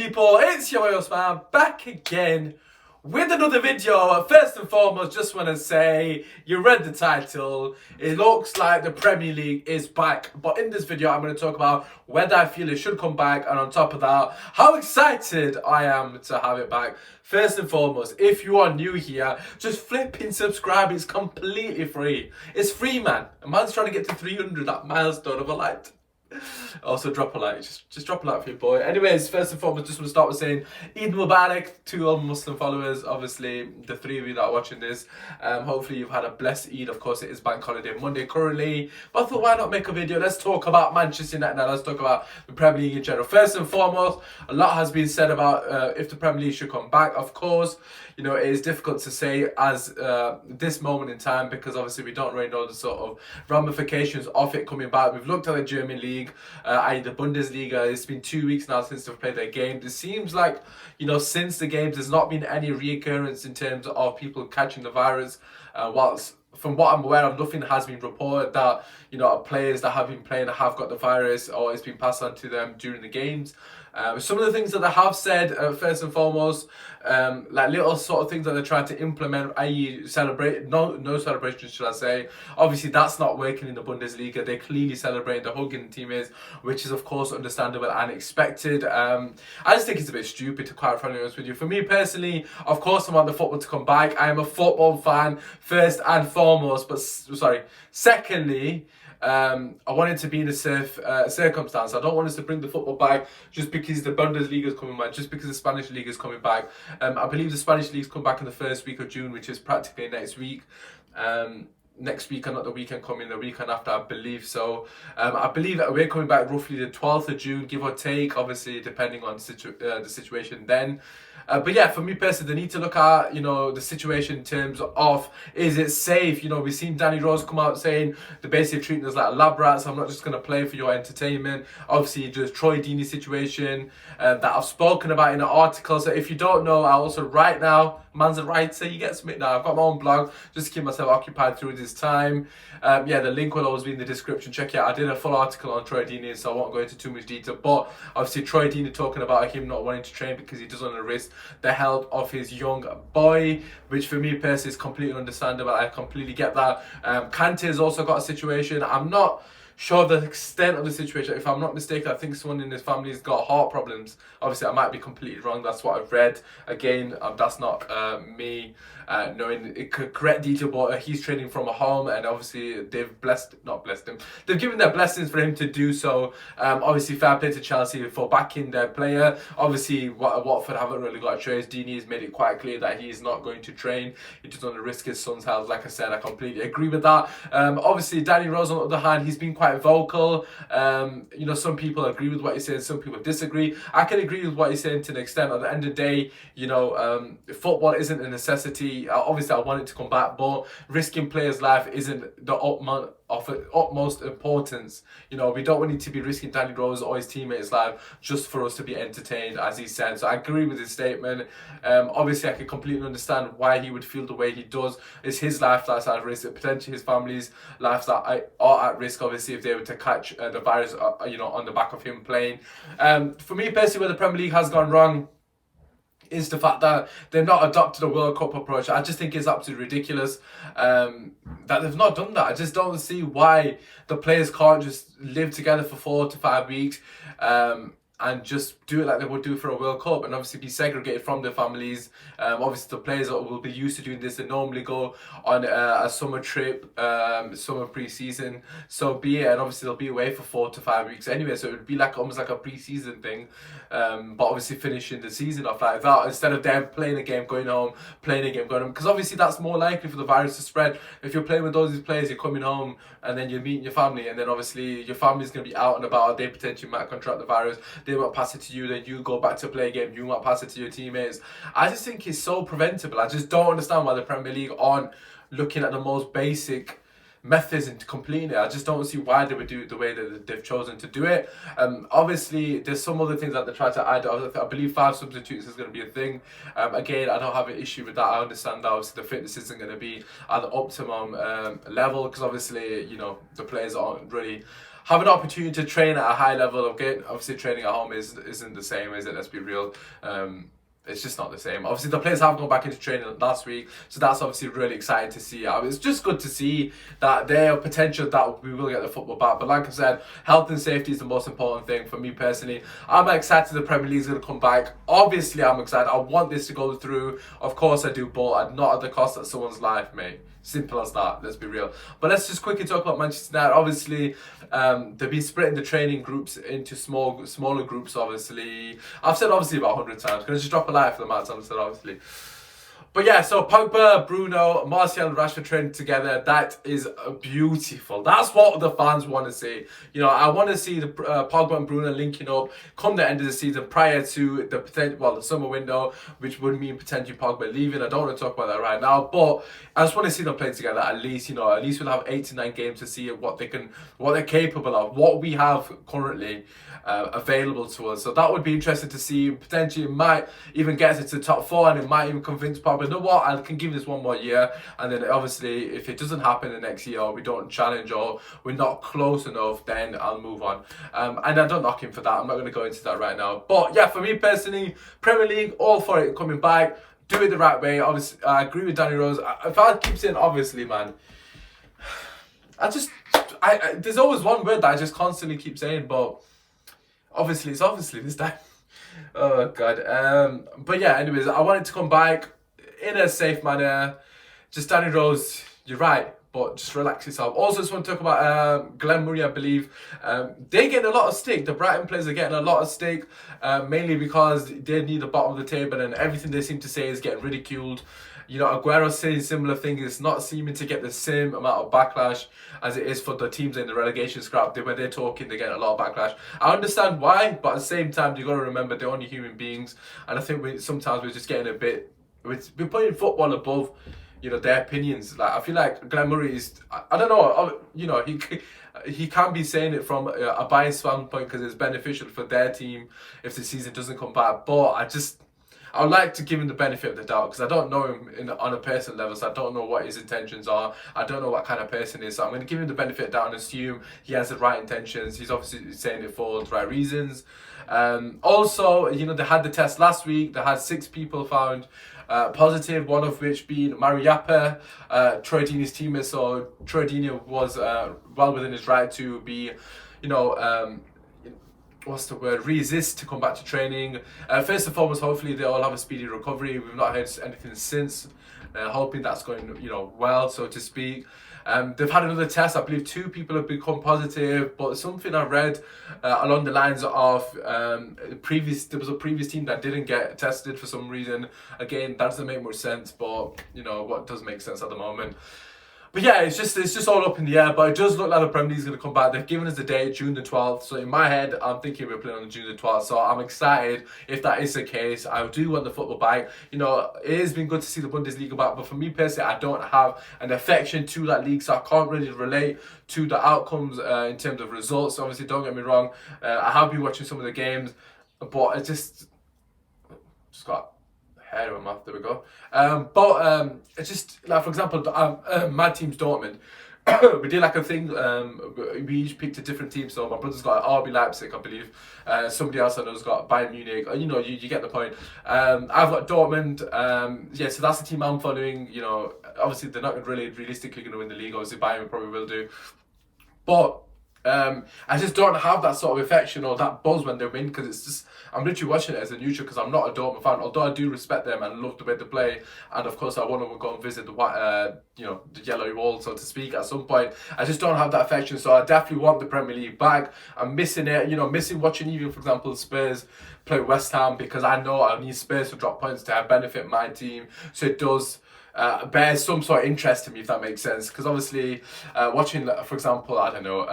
people, it's your man back again with another video. First and foremost, just want to say, you read the title, it looks like the Premier League is back. But in this video, I'm going to talk about whether I feel it should come back, and on top of that, how excited I am to have it back. First and foremost, if you are new here, just flipping subscribe. It's completely free. It's free, man. A man's trying to get to 300, that milestone of a like. Also drop a like, just drop a like for your boy. Anyways, first and foremost, just want to start with saying Eid Mubarak to all Muslim followers. Obviously, the three of you that are watching this, hopefully you've had a blessed Eid. Of course, it is bank holiday Monday currently, but I thought, why not make a video? Let's talk about Manchester United now. Let's talk about the Premier League in general. First and foremost, a lot has been said about if the Premier League should come back. Of course, you know, it is difficult to say as this moment in time, because obviously we don't really know the sort of ramifications of it coming back. We've looked at the German league, i.e. the Bundesliga. It's been 2 weeks now since they've played their games. It seems like, you know, since the games, there's not been any reoccurrence in terms of people catching the virus. Whilst from what I'm aware of, nothing has been reported that, you know, players that have been playing have got the virus or it's been passed on to them during the games. Some of the things that they have said, first and foremost, like little sort of things that they're trying to implement, i.e. celebrate, no celebrations, should I say. Obviously, that's not working in the Bundesliga. They're clearly celebrating the hugging teammates, which is, of course, understandable and expected. I just think it's a bit stupid, to quite frankly honest with you. For me personally, of course, I want the football to come back. I am a football fan, first and foremost, but secondly, I want it to be in a safe circumstance. I don't want us to bring the football back just because the Bundesliga is coming back, just because the Spanish League is coming back. I believe the Spanish League's come back in the first week of June, which is practically next week. Next week, and not the weekend coming, the weekend after, I believe. So I believe that we're coming back roughly the 12th of June, give or take, obviously depending on the situation then. But yeah, for me personally, they need to look at, you know, the situation in terms of, is it safe? You know, we've seen Danny Rose come out saying they're basically treating us like lab rats. I'm not just going to play for your entertainment. Obviously, just Troy Deeney situation that I've spoken about in an article. So if you don't know, I also right now, man's a writer, you get me now. I've got my own blog just to keep myself occupied through this time. Yeah, the link will always be in the description. Check it out. I did a full article on Troy Deeney, so I won't go into too much detail. But obviously, Troy Deeney talking about him not wanting to train because he doesn't want to risk the health of his young boy, which for me personally is completely understandable. I completely get that. Kante has also got a situation. I'm not sure the extent of the situation. If I'm not mistaken, I think someone in his family has got heart problems. Obviously, I might be completely wrong. That's what I've read. Again, that's not me knowing it correct detail, but he's training from a home, and obviously they've not blessed him. They've given their blessings for him to do so. Obviously, fair play to Chelsea for backing their player. Obviously, Watford haven't really got a choice. Deeney has made it quite clear that he's not going to train. He doesn't want to risk his son's health. Like I said, I completely agree with that. Obviously, Danny Rose, on the other hand, he's been quite vocal. You know, some people agree with what he's saying, some people disagree. I can agree with what he's saying to an extent. At the end of the day, you know, football isn't a necessity. Obviously, I want it to come back, but risking players' life isn't the utmost importance. You know, we don't need to be risking Danny Rose or his teammates' life just for us to be entertained, as he said. So I agree with his statement. Obviously, I can completely understand why he would feel the way he does. It's his life that's at risk, potentially his family's lives that are at risk, obviously, if they were to catch the virus, you know, on the back of him playing. For me personally, where the Premier League has gone wrong is the fact that they've not adopted a World Cup approach. I just think it's absolutely ridiculous that they've not done that. I just don't see why the players can't just live together for 4 to 5 weeks and just do it like they would do for a World Cup, and obviously be segregated from their families. Obviously, the players will be used to doing this. They normally go on a summer trip, summer pre-season, so be it. And obviously, they'll be away for 4 to 5 weeks anyway, so it would be like almost like a pre-season thing. But obviously, finishing the season off like that instead of them playing a game, going home, playing a game, going home. Because obviously, that's more likely for the virus to spread. If you're playing with all these players, you're coming home and then you're meeting your family, and then obviously your family's going to be out and about. They potentially might contract the virus. They won't pass it to you, then you go back to play a game, you won't pass it to your teammates. I just think it's so preventable. I just don't understand why the Premier League aren't looking at the most basic methods into completing it. I just don't see why they would do it the way that they've chosen to do it. Obviously, there's some other things that they try to add. I believe 5 substitutes is going to be a thing. Again, I don't have an issue with that. I understand that obviously the fitness isn't going to be at the optimum level, because obviously, you know, the players aren't really have an opportunity to train at a high level. Okay, obviously training at home isn't the same, is it? Let's be real. It's just not the same. Obviously, the players have gone back into training last week, so that's obviously really exciting to see. It's just good to see that there are potential that we will get the football back. But like I said, health and safety is the most important thing for me personally. I'm excited the Premier League is going to come back. Obviously, I'm excited. I want this to go through. Of course, I do, but not at the cost of someone's life, mate. Simple as that, let's be real. But let's just quickly talk about Manchester United. Obviously, they've been splitting the training groups into smaller groups, obviously. I've said obviously about 100 times. Can I just drop a line for the amount of times I said obviously? But yeah, so Pogba, Bruno, Martial and Rashford training together. That is beautiful. That's what the fans want to see. You know, I want to see the Pogba and Bruno linking up come the end of the season prior to the summer window, which would mean potentially Pogba leaving. I don't want to talk about that right now, but I just want to see them play together at least. You know, at least we'll have 8 to 9 games to see what they're capable of, what we have currently available to us. So that would be interesting to see. Potentially it might even get us into the top 4, and it might even convince Pogba, you know what, I can give this one more year, and then obviously if it doesn't happen the next year, or we don't challenge, or we're not close enough, then I'll move on. And I don't knock him for that. I'm not going to go into that right now. But yeah, for me personally, Premier League, all for it coming back. Do it the right way. Obviously, I agree with Danny Rose. If I keep saying obviously, man, there's always one word that I just constantly keep saying, but obviously, it's obviously this time. Oh god. But yeah, anyways, I wanted to come back in a safe manner. Just Danny Rose, you're right, but just relax yourself. Also, just want to talk about Glenn Murray, I believe. They're getting a lot of stick. The Brighton players are getting a lot of stick, mainly because they need the bottom of the table, and everything they seem to say is getting ridiculed. You know, Aguero's saying similar things. It's not seeming to get the same amount of backlash as it is for the teams in the relegation scrap. When they're talking, they're getting a lot of backlash. I understand why, but at the same time, you've got to remember they're only human beings. And I think sometimes we're just getting a bit... We're putting football above, you know, their opinions. Like, I feel like Glenn Murray is... I don't know, you know, he can be saying it from a biased standpoint because it's beneficial for their team if the season doesn't come back. But I would like to give him the benefit of the doubt because I don't know him on a personal level, so I don't know what his intentions are. I don't know what kind of person he is, so I'm going to give him the benefit of the doubt and assume he has the right intentions. He's obviously saying it for the right reasons. Also, you know, they had the test last week. They had 6 people found positive, one of which being Mariappa, Troy Deeney's teammate. So Troy Deeney was well within his right to be, you know, resist to come back to training. First and foremost, hopefully they all have a speedy recovery. We've not heard anything since. Hoping that's going, you know, well, so to speak. They've had another test. I believe 2 people have become positive, but something I read along the lines of there was a previous team that didn't get tested for some reason. Again, that doesn't make much sense, but you know what does make sense at the moment. But yeah, it's just all up in the air. But it does look like the Premier League is going to come back. They've given us the date, June the 12th. So in my head, I'm thinking we're playing on June the 12th. So I'm excited if that is the case. I do want the football back. You know, it has been good to see the Bundesliga back. But for me personally, I don't have an affection to that league. So I can't really relate to the outcomes in terms of results. Obviously, don't get me wrong. I have been watching some of the games. But it just got... hair in my mouth, there we go. It's just, like, for example, my team's Dortmund. We did like a thing, we each picked a different team. So my brother's got RB Leipzig, I believe. Somebody else I know's got Bayern Munich. You know, you get the point. I've got Dortmund. Yeah, so that's the team I'm following. You know, obviously they're not really realistically going to win the league. Obviously Bayern probably will do. But I just don't have that sort of affection or that buzz when they win, because it's just, I'm literally watching it as a neutral because I'm not a Dortmund fan, although I do respect them and love the way they play, and of course I want to go and visit the you know, the yellow wall, so to speak, at some point. I just don't have that affection, so I definitely want the Premier League back. I'm missing it, you know, missing watching even, for example, Spurs play West Ham, because I know I need Spurs to drop points to benefit my team, so it does bears some sort of interest to me, if that makes sense. Because obviously, watching, for example, I don't know,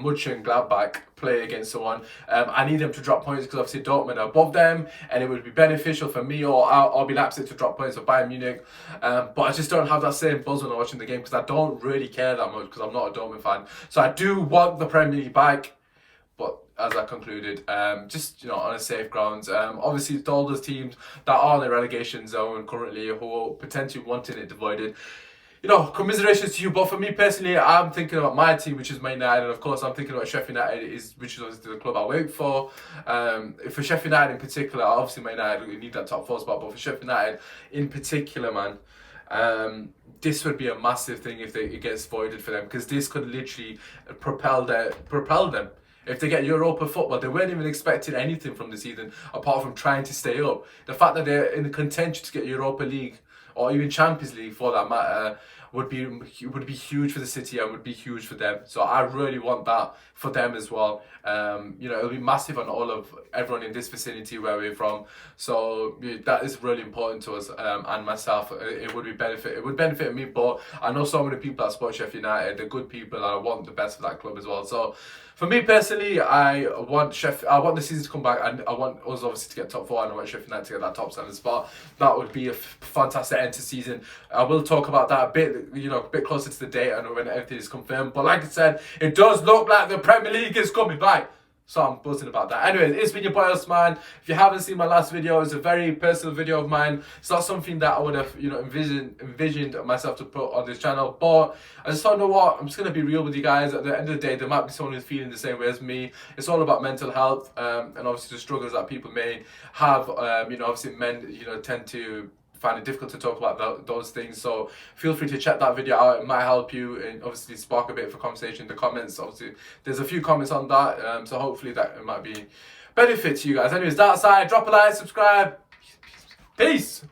Mönchengladbach play against someone, I need them to drop points because obviously Dortmund are above them, and it would be beneficial for me or RB Leipzig to drop points or Bayern Munich. But I just don't have that same buzz when I'm watching the game because I don't really care that much because I'm not a Dortmund fan. So I do want the Premier League back. But as I concluded, just, you know, on a safe grounds. Obviously, all those teams that are in the relegation zone currently who are potentially wanting it avoided, you know, commiserations to you. But for me personally, I'm thinking about my team, which is Man United, and of course, I'm thinking about Sheffield United, which is obviously the club I work for. For Sheffield United in particular, obviously Man United, we need that top 4 spot, but for Sheffield United in particular, man, this would be a massive thing if it gets voided for them, because this could literally propel them. If they get Europa football, they weren't even expecting anything from the season apart from trying to stay up. The fact that they're in the contention to get Europa League or even Champions League for that matter would be huge for the city and would be huge for them. So I really want that for them as well. You know, it'll be massive on everyone in this vicinity where we're from. So that is really important to us and myself. It would benefit me, but I know so many people that support Sheffield United. They're good people, and I want the best for that club as well. So for me personally, I want the season to come back, and I want us obviously to get top 4, and I want Sheffield United to get that top 7 spot. That would be a fantastic end to season. I will talk about that a bit closer to the date and when everything is confirmed. But like I said, it does look like the Premier League is coming back. So I'm buzzing about that. Anyways, it's been your boy Osman. If you haven't seen my last video, it's a very personal video of mine. It's not something that I would have, envisioned myself to put on this channel. But I just thought, you know what? I'm just gonna be real with you guys. At the end of the day, there might be someone who's feeling the same way as me. It's all about mental health, and obviously the struggles that people may have. Obviously men, tend to find it difficult to talk about those things, so feel free to check that video out. It might help you and obviously spark a bit of a conversation in the comments. Obviously there's a few comments on that, so hopefully that it might be benefit to you guys. Anyways, that aside, drop a like, subscribe, peace.